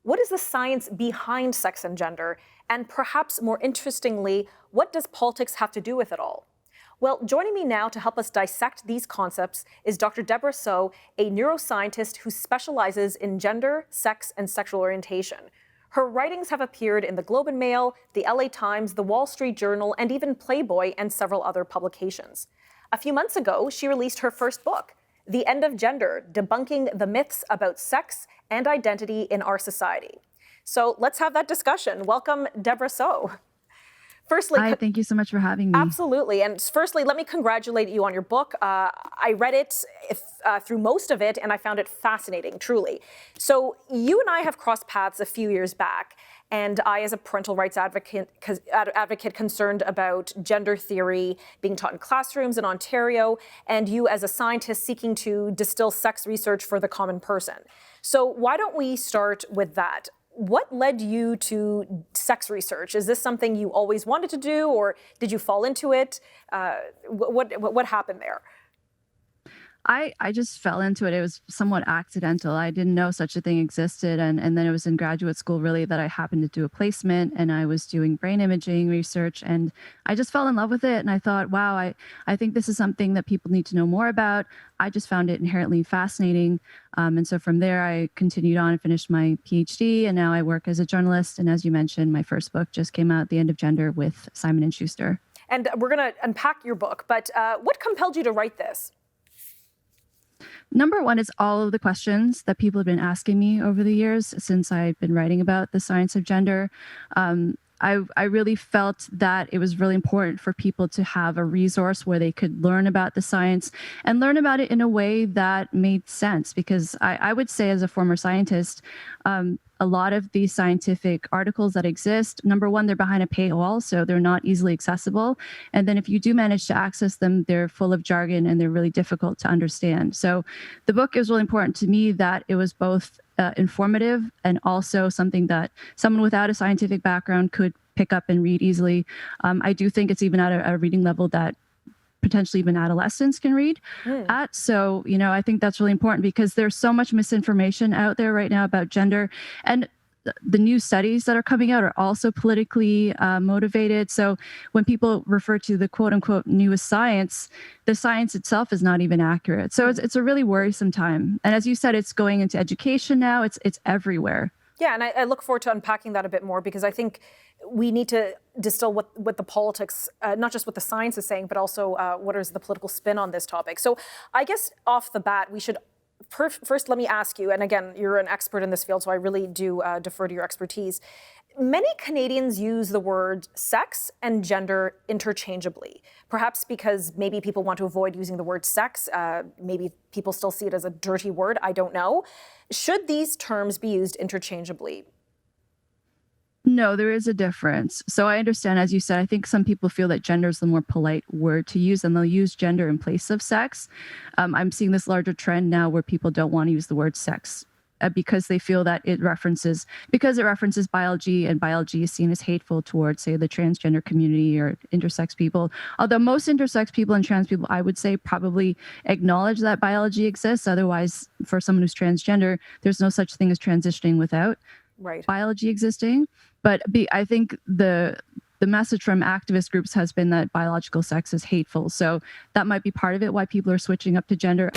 what is the science behind sex and gender? And perhaps more interestingly, what does politics have to do with it all? Well, joining me now to help us dissect these concepts is Dr. Debra Soh, a neuroscientist who specializes in gender, sex, and sexual orientation. Her writings have appeared in the Globe and Mail, the LA Times, the Wall Street Journal, and even Playboy and several other publications. A few months ago, she released her first book, The End of Gender: Debunking the Myths About Sex and Identity in Our Society. So let's have that discussion. Welcome, Debra Soh. Firstly, hi, thank you so much for having me. Absolutely. And firstly, let me congratulate you on your book. I read it through most of it, and I found it fascinating, truly. So you and I have crossed paths a few years back, and I, as a parental rights advocate concerned about gender theory being taught in classrooms in Ontario, and you as a scientist seeking to distill sex research for the common person. So why don't we start with that? What led you to sex research? Is this something you always wanted to do, or did you fall into it? What happened there? I just fell into it. It was somewhat accidental. I didn't know such a thing existed. And then it was in graduate school, really, that I happened to do a placement, and I was doing brain imaging research, and I just fell in love with it. And I thought, wow, I think this is something that people need to know more about. I just found it inherently fascinating. And so from there, I continued on and finished my PhD, and now I work as a journalist. And as you mentioned, my first book just came out, The End of Gender, with Simon & Schuster. And we're going to unpack your book, but what compelled you to write this? Number one is all of the questions that people have been asking me over the years since I've been writing about the science of gender. I really felt that it was really important for people to have a resource where they could learn about the science and learn about it in a way that made sense. Because I would say, as a former scientist, a lot of these scientific articles that exist, number one, they're behind a paywall, so they're not easily accessible. And then if you do manage to access them, they're full of jargon and they're really difficult to understand. So the book is really important to me that it was both informative and also something that someone without a scientific background could pick up and read easily. I do think it's even at a reading level that potentially even adolescents can read at. So, I think that's really important because there's so much misinformation out there right now about gender, and the new studies that are coming out are also politically motivated. So when people refer to the quote unquote newest science, the science itself is not even accurate. So it's a really worrisome time. And as you said, it's going into education now. It's everywhere. Yeah, and I look forward to unpacking that a bit more, because I think we need to distill what the politics, not just what the science is saying, but also what is the political spin on this topic. So I guess off the bat, we should first let me ask you, and again, you're an expert in this field, so I really do defer to your expertise. Many Canadians use the word sex and gender interchangeably, perhaps because maybe people want to avoid using the word sex. Maybe people still see it as a dirty word. I don't know. Should these terms be used interchangeably? No, there is a difference. So I understand, as you said, I think some people feel that gender is the more polite word to use, and they'll use gender in place of sex. I'm seeing this larger trend now where people don't want to use the word sex because they feel that it references biology, and biology is seen as hateful towards, say, the transgender community or intersex people. Although most intersex people and trans people, I would say, probably acknowledge that biology exists. Otherwise, for someone who's transgender, there's no such thing as transitioning without biology existing. But I think the message from activist groups has been that biological sex is hateful. So that might be part of it, why people are switching up to gender.